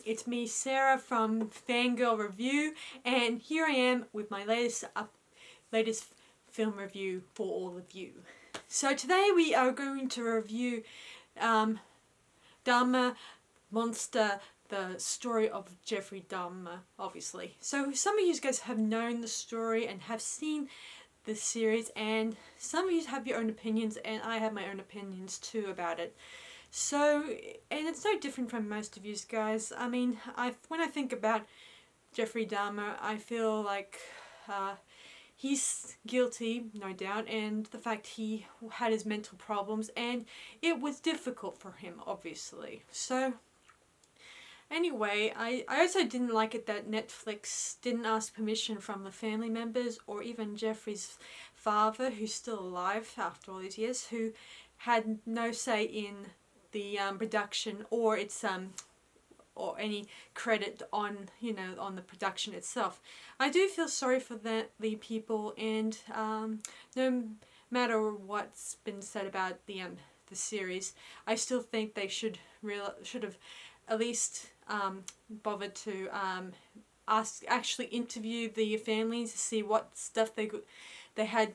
It's me, Sarah from FanGirl Review, and here I am with my latest film review for all of you. So today we are going to review Dahmer Monster, the story of Jeffrey Dahmer, obviously. So some of you guys have known the story and have seen the series, and some of you have your own opinions, and I have my own opinions too about it. So, and it's no different from most of you guys. I mean, when I think about Jeffrey Dahmer, I feel like he's guilty, no doubt, and the fact he had his mental problems, and it was difficult for him, obviously. So, anyway, I also didn't like it that Netflix didn't ask permission from the family members or even Jeffrey's father, who's still alive after all these years, who had no say in the production or its or any credit on on the production itself. I do feel sorry for the people, and no matter what's been said about the series, I still think they should have at least bothered to actually interview the families to see what stuff they had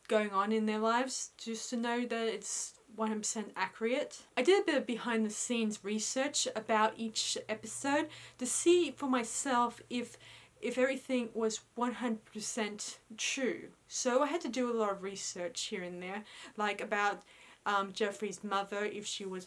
going on in their lives, just to know that it's 100% accurate. I did a bit of behind the scenes research about each episode to see for myself if everything was 100% true. So I had to do a lot of research here and there, like about Jeffrey's mother, if she was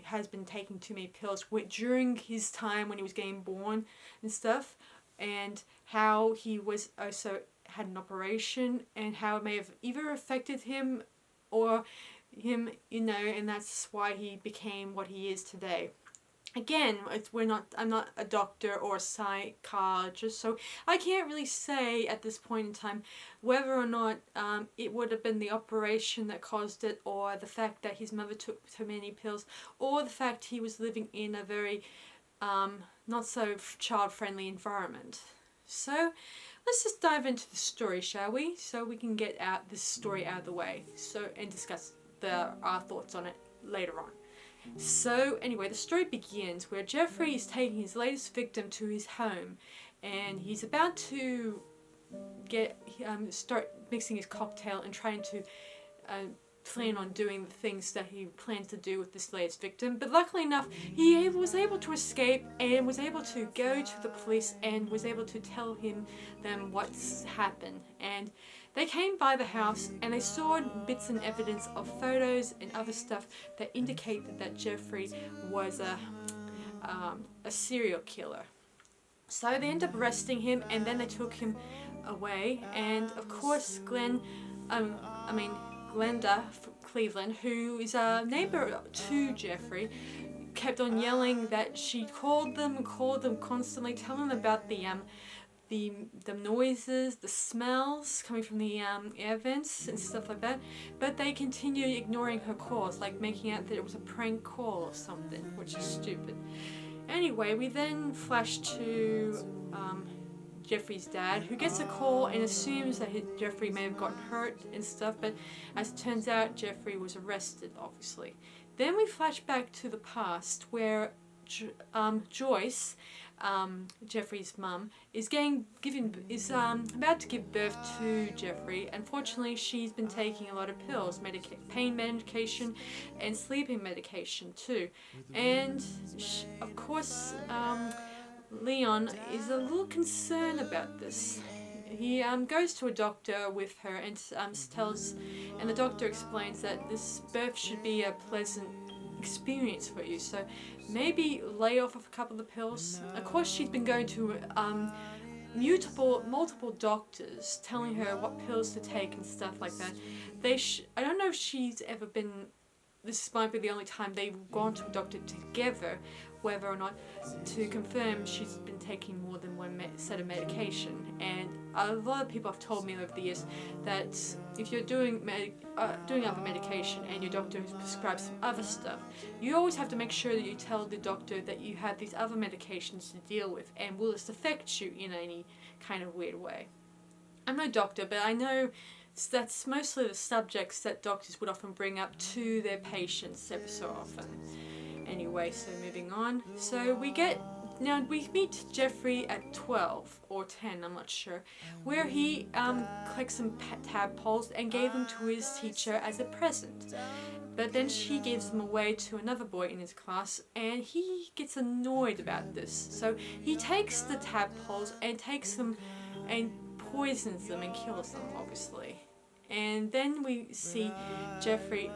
has been taking too many pills during his time when he was getting born and stuff, and how he was also had an operation and how it may have either affected him or him, and that's why he became what he is today. Again, I'm not a doctor or a psychologist, so I can't really say at this point in time whether or not it would have been the operation that caused it, or the fact that his mother took too many pills, or the fact he was living in a very not so child-friendly environment. So let's just dive into the story, shall we? So we can get this story out of the way, and discuss our thoughts on it later on. So anyway, the story begins where Jeffrey is taking his latest victim to his home, and he's about to start mixing his cocktail and trying to plan on doing the things that he plans to do with this latest victim. But luckily enough, he was able to escape and was able to go to the police and was able to tell them what's happened. And they came by the house and they saw bits and evidence of photos and other stuff that indicated that Jeffrey was a serial killer. So they ended up arresting him, and then they took him away. And of course, Glenda Cleveland, who is a neighbor to Jeffrey, kept on yelling that she called them constantly, telling them about the noises, the smells coming from the air vents and stuff like that. But they continued ignoring her calls, like making out that it was a prank call or something, which is stupid. Anyway, we then flash to Jeffrey's dad, who gets a call and assumes that Jeffrey may have gotten hurt and stuff, but as it turns out, Jeffrey was arrested, obviously. Then we flash back to the past where Joyce, Jeffrey's mum, is about to give birth to Jeffrey. Unfortunately, she's been taking a lot of pills, pain medication and sleeping medication too. And of course, Leon is a little concerned about this. He goes to a doctor with her and the doctor explains that this birth should be a pleasant experience for you, so maybe lay off of a couple of pills. Of course, she's been going to multiple doctors telling her what pills to take and stuff like that. I don't know if she's ever been. This might be the only time they've gone to a doctor together, whether or not to confirm she's been taking more than one set of medication. And a lot of people have told me over the years that if you're doing other medication and your doctor has prescribed some other stuff, you always have to make sure that you tell the doctor that you have these other medications to deal with, and will this affect you in any kind of weird way. I'm no doctor, but I know that's mostly the subjects that doctors would often bring up to their patients every so often. Anyway, so moving on. So we meet Jeffrey at 12 or 10, I'm not sure, where he collects some tadpoles and gave them to his teacher as a present. But then she gives them away to another boy in his class, and he gets annoyed about this. So he takes the tadpoles and takes them and poisons them and kills them, obviously. And then we see Jeffrey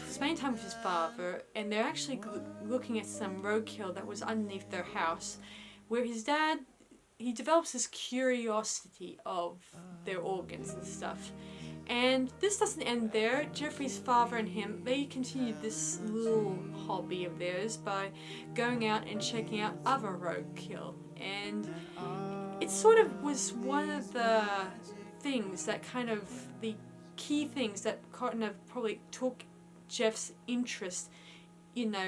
spending time with his father, and they're actually looking at some roadkill that was underneath their house, where his dad, he develops this curiosity of their organs and stuff. And this doesn't end there. Jeffrey's father and him, they continue this little hobby of theirs by going out and checking out other roadkill. And it sort of was one of the things that kind of, the key things that kind of probably took Jeff's interest,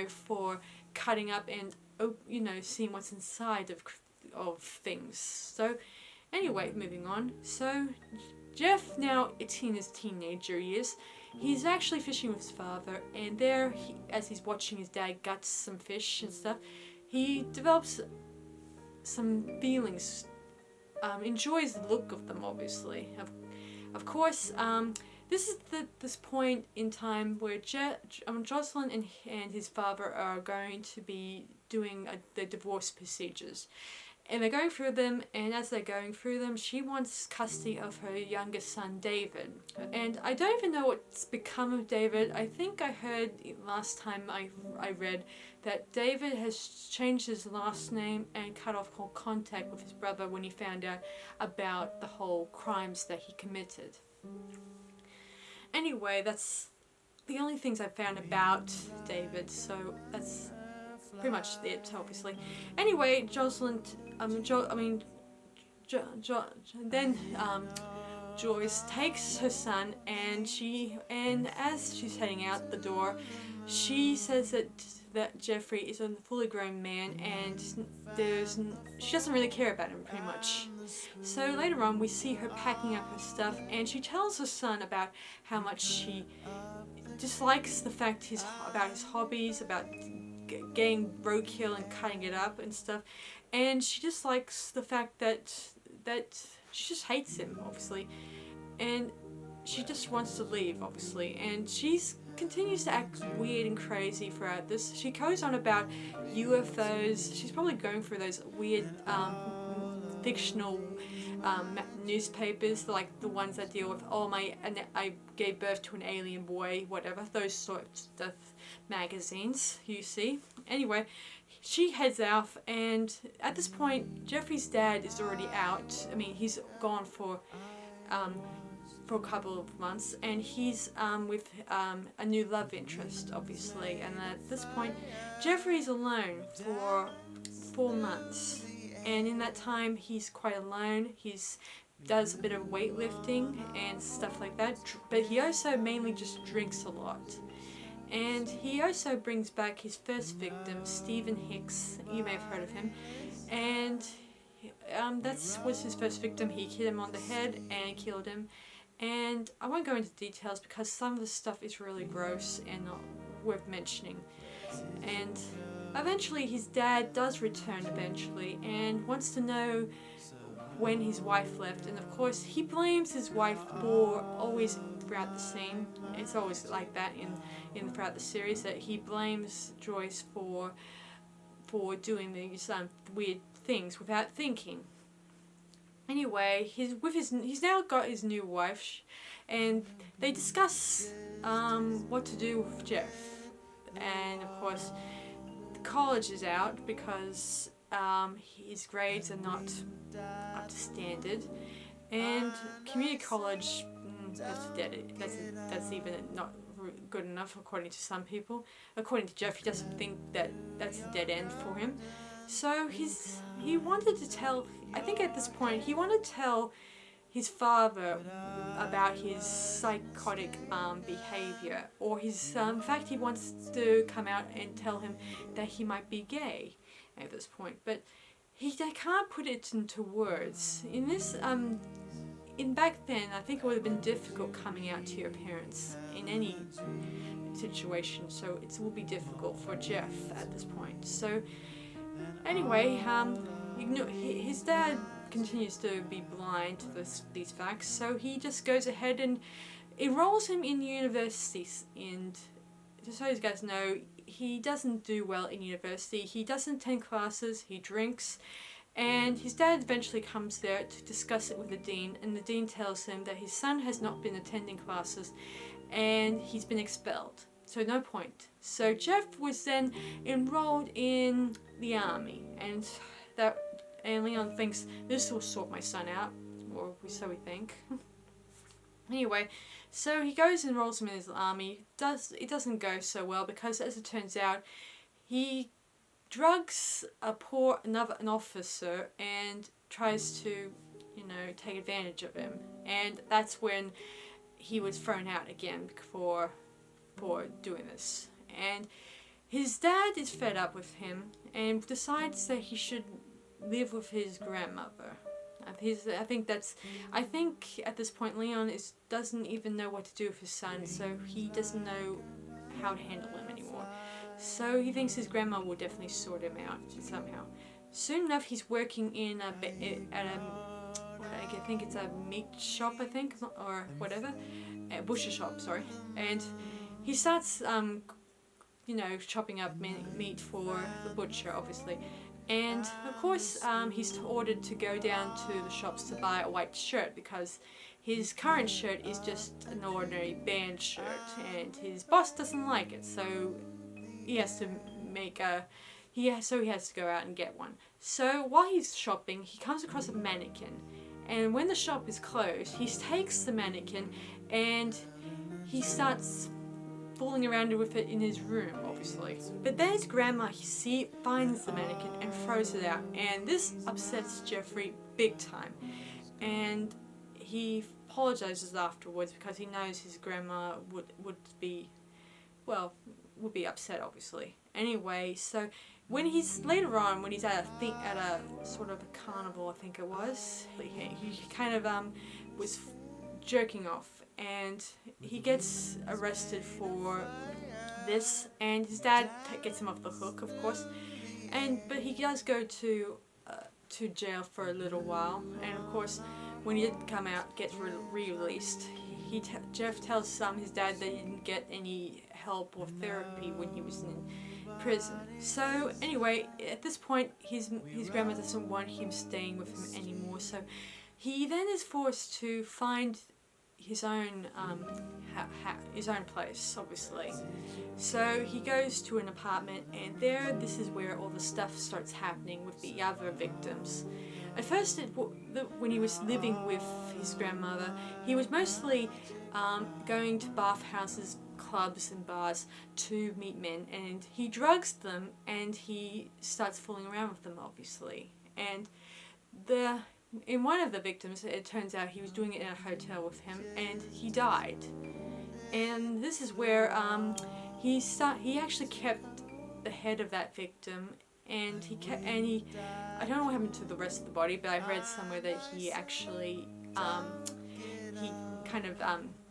for cutting up and, seeing what's inside of things. So anyway, moving on. So Jeff, now it's in his teenager years, he's actually fishing with his father, and there, as he's watching his dad gut some fish and stuff, he develops some feelings, enjoys the look of them, obviously. Of course, this is this point in time where Jocelyn and his father are going to be doing the divorce procedures. And they're going through them, and as they're going through them, she wants custody of her youngest son, David. And I don't even know what's become of David. I think I heard last time I read that David has changed his last name and cut off all contact with his brother when he found out about the whole crimes that he committed. Anyway, that's the only things I found about David, so that's pretty much it, obviously. Anyway, Joyce takes her son, and as she's heading out the door, she says that Jeffrey is a fully grown man, and she doesn't really care about him, pretty much. So later on, we see her packing up her stuff, and she tells her son about how much she dislikes the fact about his hobbies, about getting roadkill and cutting it up and stuff, and she just likes the fact that she just hates him, obviously, and she just wants to leave, obviously, and she's continues to act weird and crazy throughout this. She goes on about UFOs. She's probably going through those weird fictional newspapers, like the ones that deal with, I gave birth to an alien boy, whatever, those sorts of magazines you see. Anyway, she heads out, and at this point, Jeffrey's dad is already out. I mean, he's gone for a couple of months, and he's with a new love interest, obviously. And at this point, Jeffrey's alone for 4 months, and in that time, he's quite alone. Does a bit of weightlifting and stuff like that, but he also mainly just drinks a lot. And he also brings back his first victim, Stephen Hicks. You may have heard of him. And that was his first victim. He hit him on the head and killed him. And I won't go into details because some of the stuff is really gross and not worth mentioning. And eventually his dad does return eventually and wants to know when his wife left. And of course he blames his wife for always throughout the scene. It's always like that in throughout the series, that he blames Joyce for doing these weird things without thinking. Anyway, he's now got his new wife, and they discuss what to do with Jeff. And of course, the college is out because his grades are not up to standard, and community college that's even not good enough according to some people. According to Jeff, he doesn't think that that's a dead end for him. So he wanted to tell, I think at this point, he wanted to tell his father about his psychotic behavior, or in fact he wants to come out and tell him that he might be gay at this point, but he can't put it into words. In back then, I think it would have been difficult coming out to your parents in situation, so it will be difficult for Jeff at this point. So anyway, his dad continues to be blind to these facts, so he just goes ahead and enrolls him in university. And just so you guys know, he doesn't do well in university. He doesn't attend classes, he drinks, and his dad eventually comes there to discuss it with the dean, and the dean tells him that his son has not been attending classes and he's been expelled, so no point. So Jeff was then enrolled in the army, and Leon thinks this will sort my son out, or so we think. Anyway, so he goes and enrolls him in his army. It doesn't go so well, because as it turns out, he drugs an officer and tries to, take advantage of him. And that's when he was thrown out again for doing this. And his dad is fed up with him and decides that he should live with his grandmother. I think at this point Leon doesn't even know what to do with his son, so he doesn't know how to handle him anymore. So he thinks his grandma will definitely sort him out somehow. Soon enough, he's working I think it's a meat shop, or whatever, a butcher shop, sorry. And he starts, chopping up meat for the butcher, obviously. And of course, he's ordered to go down to the shops to buy a white shirt, because his current shirt is just an ordinary band shirt, and his boss doesn't like it, so he has to he has to go out and get one. So while he's shopping, he comes across a mannequin, and when the shop is closed, he takes the mannequin and he starts fooling around with it in his room, obviously. But then his grandma finds the mannequin and throws it out, and this upsets Jeffrey big time. And he apologizes afterwards, because he knows his grandma would be upset, obviously. Anyway, so when he's at a sort of a carnival, I think it was, he kind of was jerking off, and he gets arrested for this, and his dad gets him off the hook, of course. But he does go to jail for a little while, and of course, when he did come out, gets re-released. Jeff tells his dad that he didn't get any help or therapy when he was in prison. So anyway, at this point, his grandma doesn't want him staying with him anymore. So he then is forced to find his own place, obviously. So he goes to an apartment, and this is where all the stuff starts happening with the other victims. At first, when he was living with his grandmother, he was mostly going to bathhouses, clubs and bars to meet men, and he drugs them, and he starts fooling around with them, obviously. And in one of the victims, it turns out he was doing it in a hotel with him, and he died. And this is where he actually kept the head of that victim, and I don't know what happened to the rest of the body, but I read somewhere that he actually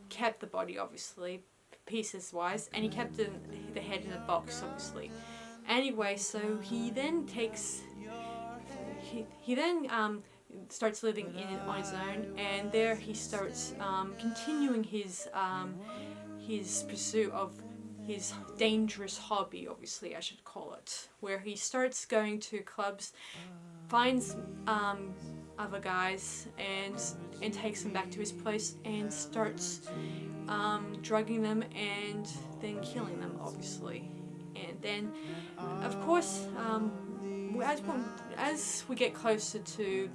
kept the body, obviously, pieces wise, and he kept the head in a box, obviously. Anyway, so he then starts living on his own, and there he starts continuing his pursuit of his dangerous hobby, obviously I should call it, where he starts going to clubs, finds other guys, and takes them back to his place, and starts drugging them and then killing them, obviously. And then, of course, as we get closer to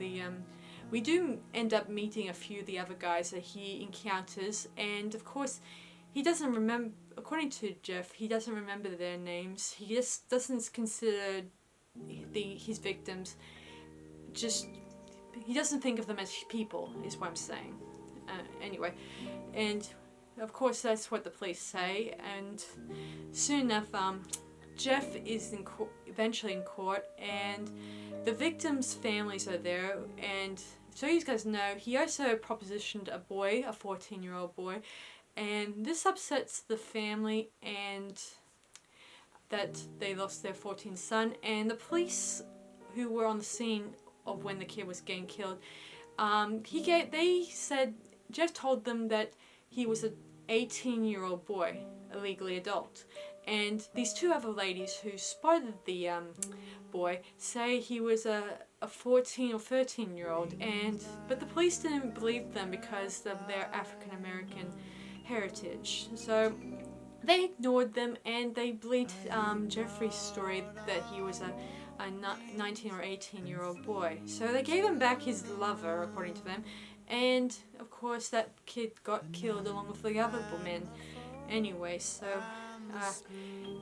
we do end up meeting a few of the other guys that he encounters, and of course, he doesn't remember, according to Jeff, he doesn't remember their names. He just doesn't consider his victims, he doesn't think of them as people, is what I'm saying. Anyway, and of course that's what the police say, and soon enough, Jeff is eventually in court, and the victims' families are there, and so you guys know, he also propositioned a 14-year-old boy, and this upsets the family, and that they lost their 14th son. And the police who were on the scene of when the kid was getting killed, they said Jeff told them that he was an 18-year-old boy, a legally adult. And these two other ladies who spotted the boy say he was a 14 or 13-year-old, but the police didn't believe them because of their African American heritage. So they ignored them, and they believed Jeffrey's story that he was a 19 or 18-year-old boy. So they gave him back his lover, according to them, and of course that kid got killed along with the other men. Anyway, so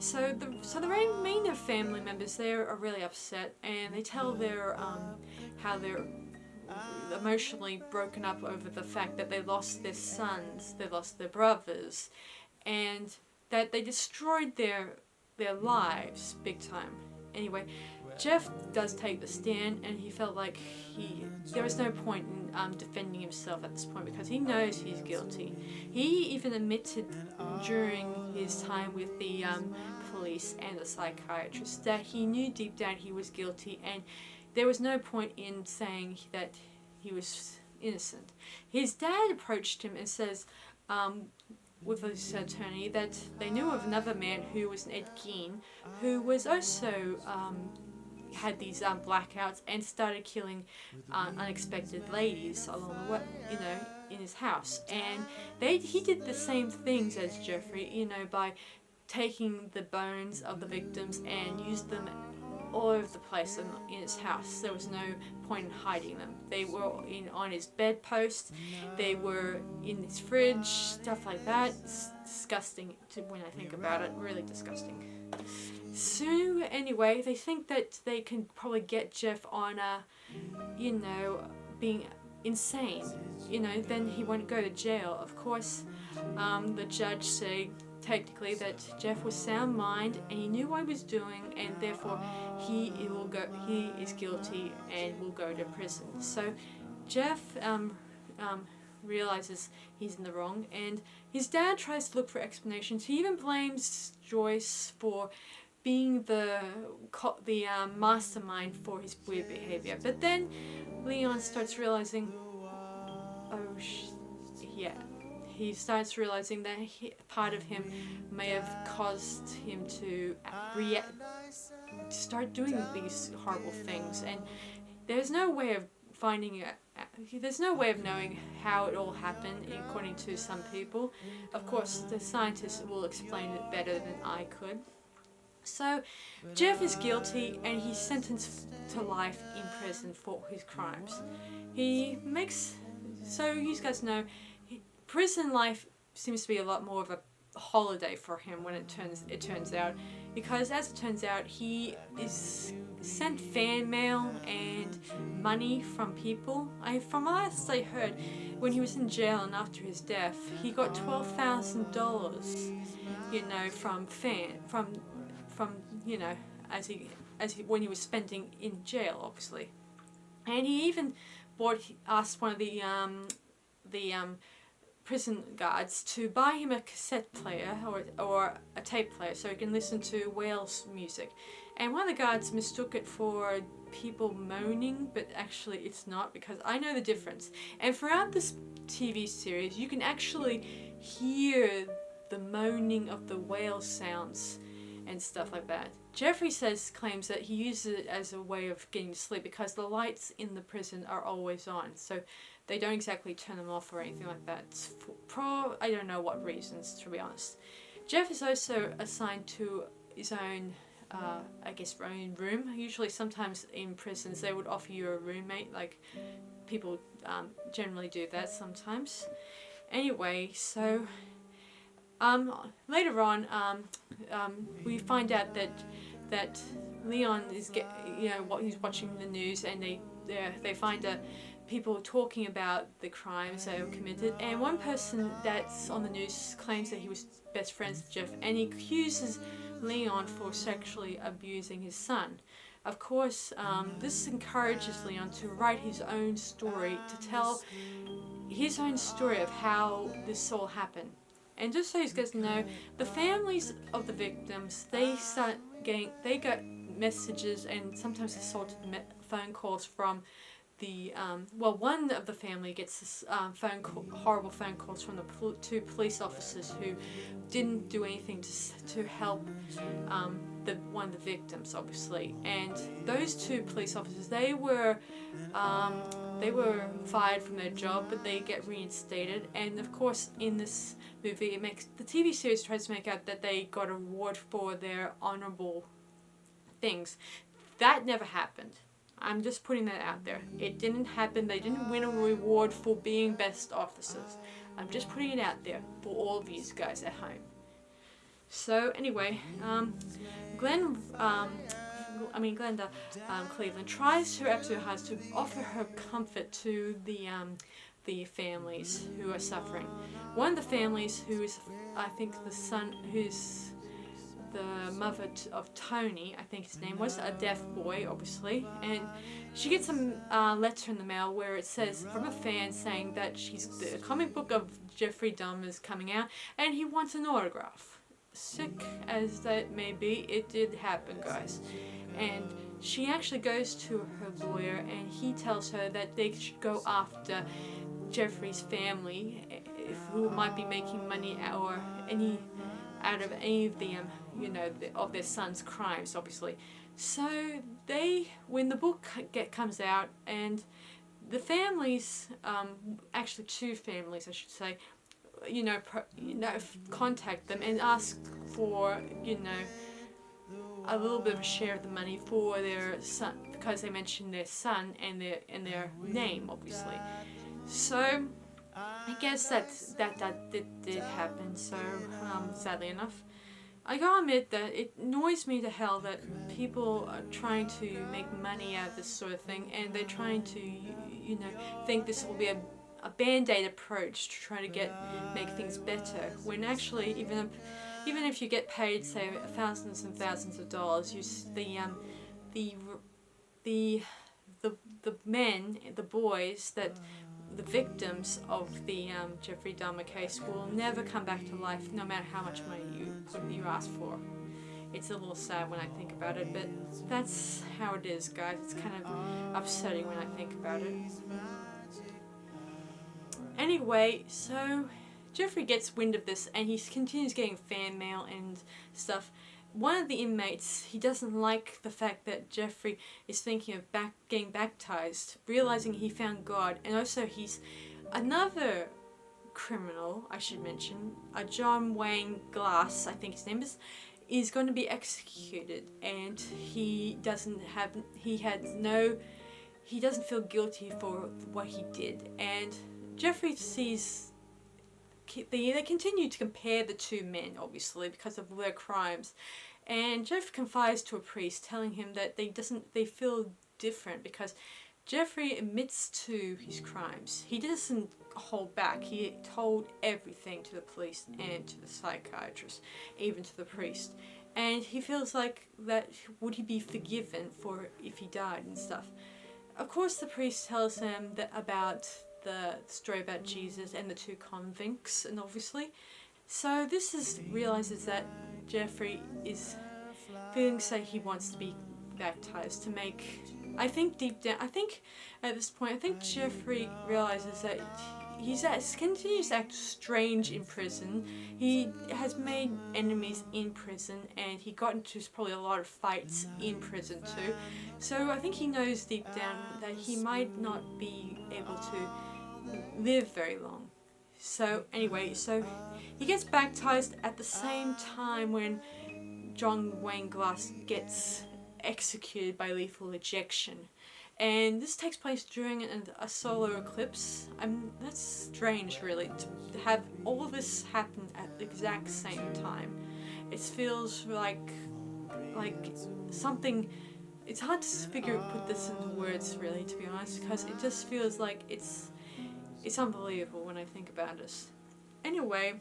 the remainder family members there are really upset, and they tell their how they're emotionally broken up over the fact that they lost their sons, they lost their brothers, and that they destroyed their lives big time. Anyway, Jeff does take the stand, and he felt like there was no point in defending himself at this point because he knows he's guilty. He even admitted during his time with the police and the psychiatrist that he knew deep down he was guilty, and there was no point in saying that he was innocent. His dad approached him and says, with his attorney, that they knew of another man who was an Ed Gein, who was also had these blackouts and started killing unexpected ladies along the way, in his house. And he did the same things as Jeffrey, by taking the bones of the victims and used them all over the place in his house. There was no point in hiding them. They were on his bedpost, they were in his fridge, stuff like that. It's disgusting when I think about it, really disgusting. So anyway, they think that they can probably get Jeff on being insane. Then he won't go to jail. Of course, the judge said technically that Jeff was sound mind and he knew what he was doing, and therefore he is guilty and will go to prison. So Jeff realizes he's in the wrong, and his dad tries to look for explanations. He even blames Joyce for being the mastermind for his weird behavior. But then Leon starts realizing, he starts realizing that part of him may have caused him to start doing these horrible things, and there's no way of knowing how it all happened, according to some people. Of course, the scientists will explain it better than I could. So, Jeff is guilty, and he's sentenced to life in prison for his crimes. So you guys know, prison life seems to be a lot more of a holiday for him when it turns out, because as it turns out, he is sent fan mail and money from people. From last I heard, when he was in jail and after his death, he got $12,000, from when he was spending in jail, obviously. And he even asked one of the prison guards to buy him a cassette player or a tape player so he can listen to Wales music. And one of the guards mistook it for people moaning, but actually it's not, because I know the difference. And throughout this TV series, you can actually hear the moaning of the whale sounds and stuff like that. Jeffrey claims that he uses it as a way of getting to sleep because the lights in the prison are always on, so they don't exactly turn them off or anything like that. I don't know what reasons, to be honest. Jeff is also assigned to his own, own room. Usually, sometimes in prisons, they would offer you a roommate, like people generally do that sometimes. Anyway, so later on, we find out that Leon is he's watching the news, and they find people talking about the crimes they were committed, and one person that's on the news claims that he was best friends with Jeff, and he accuses Leon for sexually abusing his son. Of course, this encourages Leon to write his own story, to tell his own story of how this all happened. And just so you guys know, the families of the victims, they got messages and sometimes assaulted phone calls from the one of the family gets this horrible phone calls from the two police officers who didn't do anything to help one of the victims, obviously. And those two police officers, they were fired from their job, but they get reinstated. And of course, in this movie, the TV series tries to make out that they got a reward for their honorable things. That never happened. I'm just putting that out there. It didn't happen. They didn't win a reward for being best officers. I'm just putting it out there for all of you guys at home. So anyway, Glenda Cleveland tries her absolute hardest to offer her comfort to the families who are suffering. One of the families, who is, I think, the son, who's the mother of Tony, I think his name was, a deaf boy, obviously, and she gets a letter in the mail where it says, from a fan, saying that the comic book of Jeffrey Dahmer is coming out, and he wants an autograph. Sick as that may be, it did happen, guys. And she actually goes to her lawyer, and he tells her that they should go after Jeffrey's family, who might be making money or out of any of the of their son's crimes, obviously. So when the book comes out, and the families, actually two families, I should say, contact them and ask for a little bit of a share of the money for their son, because they mentioned their son and their name, obviously. So I guess that did happen. So sadly enough, I gotta admit that it annoys me to hell that people are trying to make money out of this sort of thing, and they're trying to think this will be a band-aid approach to try to make things better, when actually even if you get paid, say, thousands and thousands of dollars, the men, the boys, the victims of the Jeffrey Dahmer case will never come back to life, no matter how much money you ask for. It's a little sad when I think about it, but that's how it is, guys. It's kind of upsetting when I think about it. Anyway, so Jeffrey gets wind of this, and he continues getting fan mail and stuff. One of the inmates, he doesn't like the fact that Jeffrey is thinking of getting baptized, realizing he found God, and also he's another criminal, I should mention, John Wayne Glass, I think his name is going to be executed, and he doesn't feel guilty for what he did. And Jeffrey sees, they continue to compare the two men, obviously, because of their crimes. And Jeff confides to a priest, telling him that they feel different because Jeffrey admits to his crimes. He doesn't hold back. He told everything to the police and to the psychiatrist, even to the priest. And he feels like that, would he be forgiven for if he died and stuff? Of course, the priest tells him about the story about Jesus and the two convicts, and obviously. So this realizes that Jeffrey is feeling like he wants to be baptized to make, I think deep down, at this point, Jeffrey realizes that he continues to act strange in prison. He has made enemies in prison, and he got into probably a lot of fights in prison too. So I think he knows deep down that he might not be able to live very long. So anyway, he gets baptized at the same time when John Wayne Glass gets executed by lethal ejection. And this takes place during a solar eclipse. That's strange, really, to have all of this happen at the exact same time. It feels like something. It's hard to put this into words, really, to be honest, because it just feels like it's unbelievable when I think about this. Anyway,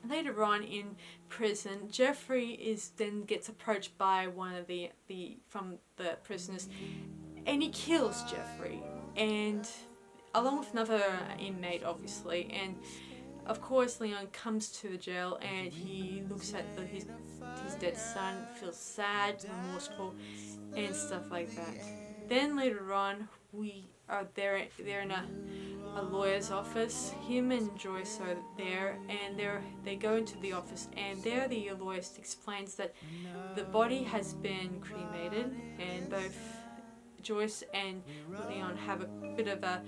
later on in prison, Jeffrey then gets approached by one of the prisoners, and he kills Jeffrey, and along with another inmate, obviously. And of course, Leon comes to the jail and he looks at his dead son, feels sad, remorseful, and stuff like that. Then later on, we are they're in a lawyer's office. Him and Joyce are there, and they go into the office, and there the lawyer explains that the body has been cremated, and both Joyce and Leon have a bit of a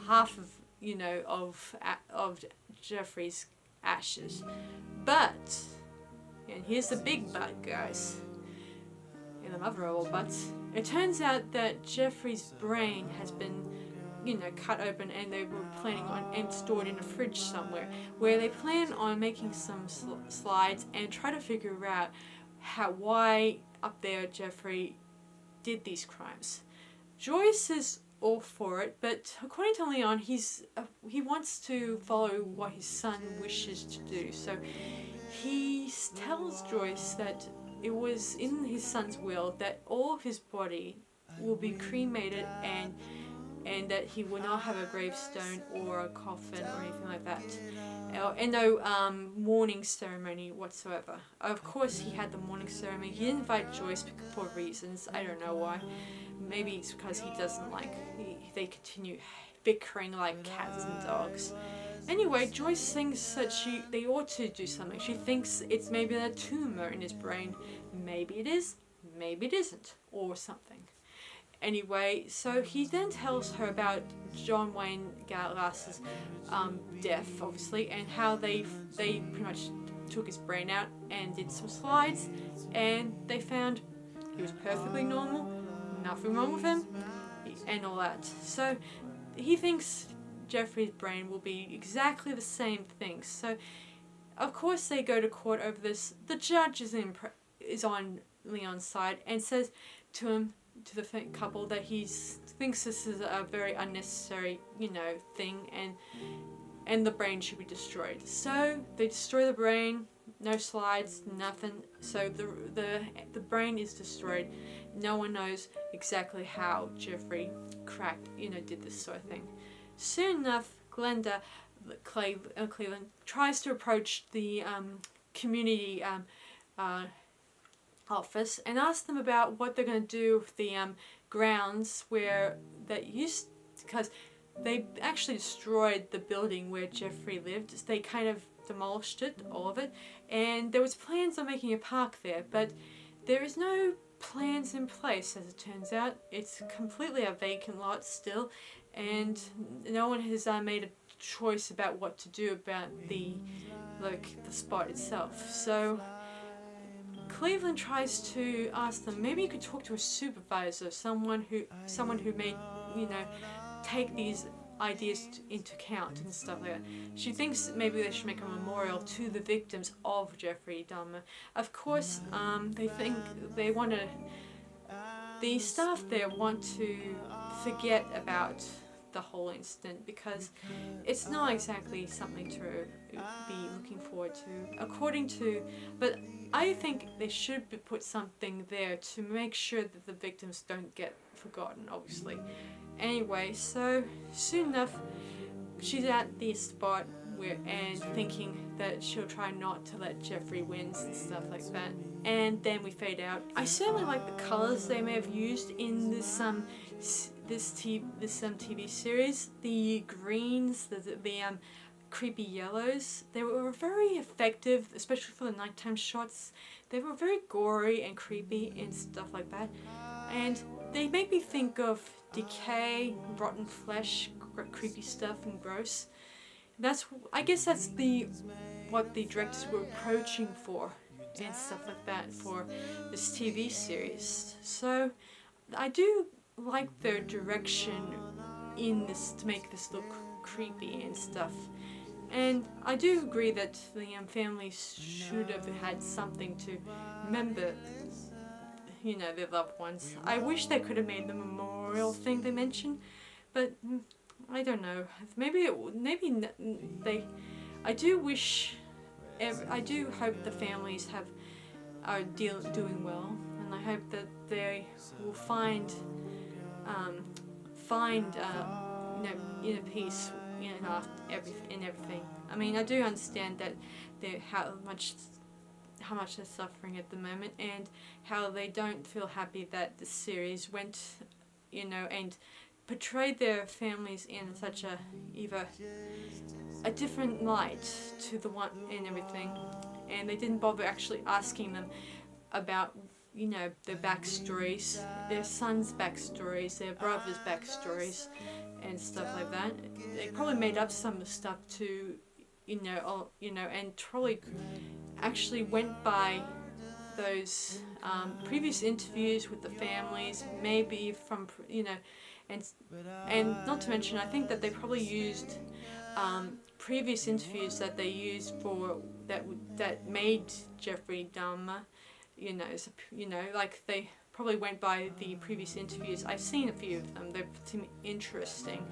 half of of Jeffrey's ashes, but, and here's the big but, guys, and the mother of all buts, it turns out that Jeffrey's brain has been cut open, and they were planning on and stored in a fridge somewhere, where they plan on making some slides and try to figure out why up there Jeffrey did these crimes. Joyce is all for it, but according to Leon, he wants to follow what his son wishes to do. So he tells Joyce that it was in his son's will that all of his body will be cremated, and that he will not have a gravestone or a coffin or anything like that, and no mourning ceremony whatsoever. Of course, he had the mourning ceremony. He didn't invite Joyce for reasons. I don't know why. Maybe it's because he doesn't like they continue bickering like cats and dogs. Anyway, Joyce thinks that they ought to do something. She thinks it's maybe a tumor in his brain. Maybe it is, maybe it isn't, or something. Anyway, so he then tells her about John Wayne Galas's death, obviously, and how they pretty much took his brain out and did some slides, and they found he was perfectly normal, nothing wrong with him, and all that. So he thinks Jeffrey's brain will be exactly the same thing. So of course they go to court over this. The judge is on Leon's side and says to the couple that he thinks this is a very unnecessary thing, and the brain should be destroyed. So they destroy the brain, no slides, nothing. So the brain is destroyed. No one knows exactly how Jeffrey did this sort of thing. Soon enough, Glenda Cleveland tries to approach the community office and ask them about what they're going to do with the grounds because they actually destroyed the building where Jeffrey lived. They kind of demolished it, all of it, and there was plans on making a park there, but there is no plans in place, as it turns out. It's completely a vacant lot still, and no one has made a choice about what to do about the spot itself. So Cleveland tries to ask them, maybe you could talk to a supervisor, someone who may take these ideas into account and stuff like that. She thinks maybe they should make a memorial to the victims of Jeffrey Dahmer. Of course, the staff there want to forget about the whole incident because it's not exactly something to be looking forward to. But I think they should put something there to make sure that the victims don't get forgotten, obviously. Anyway, so soon enough, she's at the spot and thinking that she'll try not to let Jeffrey win and stuff like that. And then we fade out. I certainly like the colors they may have used in this TV series. The greens, the creepy yellows. They were very effective, especially for the nighttime shots. They were very gory and creepy and stuff like that. And they make me think of decay, rotten flesh, creepy stuff, and gross. I guess that's what the directors were approaching for and stuff like that for this TV series. So I do like their direction in this to make this look creepy and stuff. And I do agree that the families should have had something to remember their loved ones. I wish they could have made the memorial thing they mentioned, but I don't know. I do hope the families are doing well, and I hope that they will find inner peace in everything. I mean, I do understand that how much they're suffering at the moment, and how they don't feel happy that the series went, and portrayed their families in such a different light to the one and everything, and they didn't bother actually asking them about their backstories, their sons' backstories, their brothers' backstories, and stuff like that. They probably made up some stuff to, and probably actually went by those previous interviews with the families, maybe from and not to mention, I think that they probably used previous interviews that they used for that made Jeffrey Dahmer. Like they probably went by the previous interviews. I've seen a few of them. They seem interesting,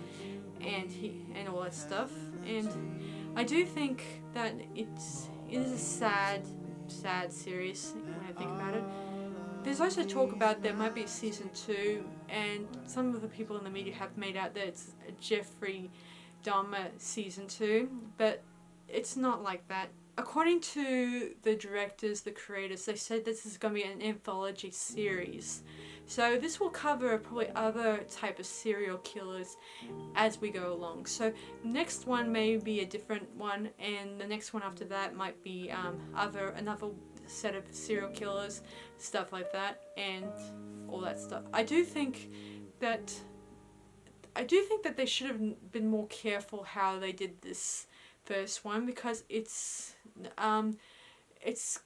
and all that stuff. And I do think that it is a sad series when I think about it. There's also talk about there might be a season 2, and some of the people in the media have made out that it's a Jeffrey Dahmer season 2, but it's not like that. According to the directors, the creators, they said this is going to be an anthology series. So this will cover probably other type of serial killers as we go along. So next one may be a different one, and the next one after that might be another set of serial killers, stuff like that, and all that stuff. I do think that they should have been more careful how they did this first one, because it's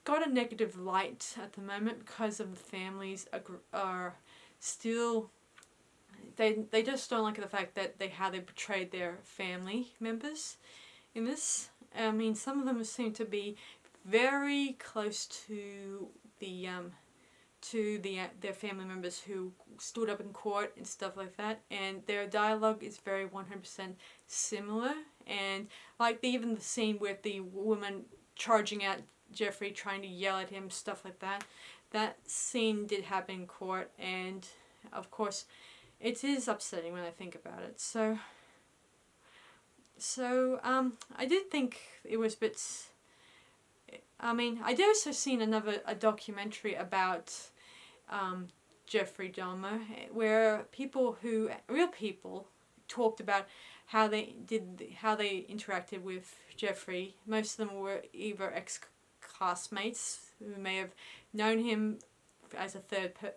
got a negative light at the moment because of the families are still, they just don't like the fact that how they portrayed their family members in this. I mean, some of them seem to be very close to their family members who stood up in court and stuff like that, and their dialogue is very 100% similar. And like even the scene with the woman charging at Jeffrey, trying to yell at him, stuff like that, that scene did happen in court, and of course it is upsetting when I think about it. So I did think it was a bit. I mean, I did also seen a documentary about Jeffrey Dahmer, where real people talked about how they interacted with Jeffrey. Most of them were either ex-classmates who may have known him as in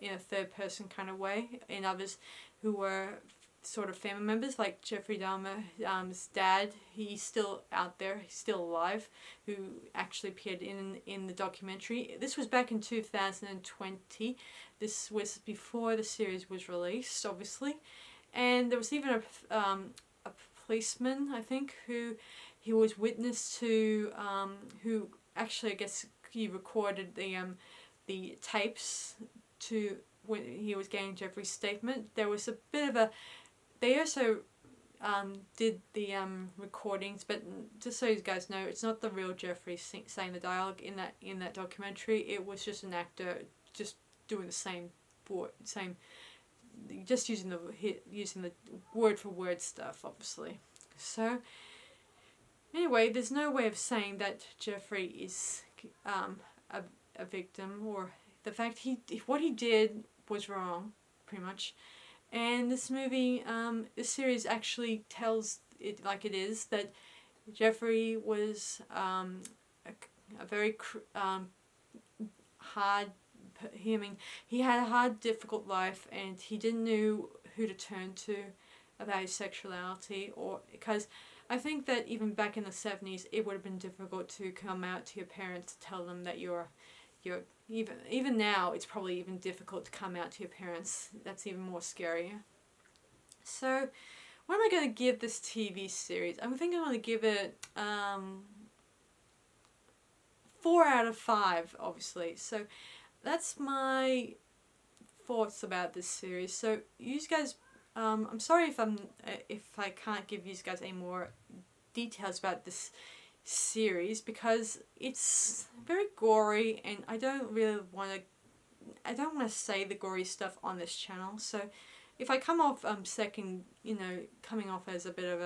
a third person kind of way, and others who were sort of family members, like Jeffrey Dahmer's dad. He's still out there, he's still alive, who actually appeared in the documentary. This was back in 2020. This was before the series was released, obviously. And there was even a policeman, I think, who he was witness to, who actually, I guess, he recorded the tapes to when he was getting Jeffrey's statement. There was a bit of a. They also did the recordings, but just so you guys know, it's not the real Jeffrey saying the dialogue in that documentary. It was just an actor just doing the same, just using the word for word stuff, obviously. So anyway, there's no way of saying that Jeffrey is a victim, or the fact what he did was wrong, pretty much. And this movie, this series actually tells it like it is, that Jeffrey was a very hard. I mean, he had a hard, difficult life, and he didn't know who to turn to about his sexuality, or because I think that even back in the 70s, it would have been difficult to come out to your parents to tell them that you're even now, it's probably even difficult to come out to your parents. That's even more scary. So, what am I going to give this TV series? I'm thinking I'm going to give it 4 out of 5, obviously. So, that's my thoughts about this series. So, you guys, I'm sorry if I can't give you guys any more details about this series, because it's very gory, and I don't want to say the gory stuff on this channel. So if I come off coming off as a bit of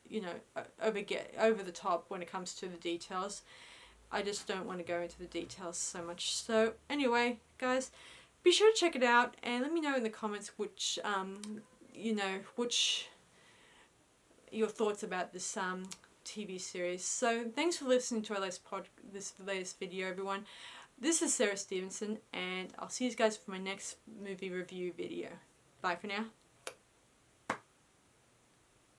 you know, over the top when it comes to the details. I just don't want to go into the details so much. So anyway, guys, be sure to check it out and let me know in the comments which your thoughts about this TV series. So thanks for listening to our this latest video, everyone. This is Sarah Stephenson, and I'll see you guys for my next movie review video. Bye for now.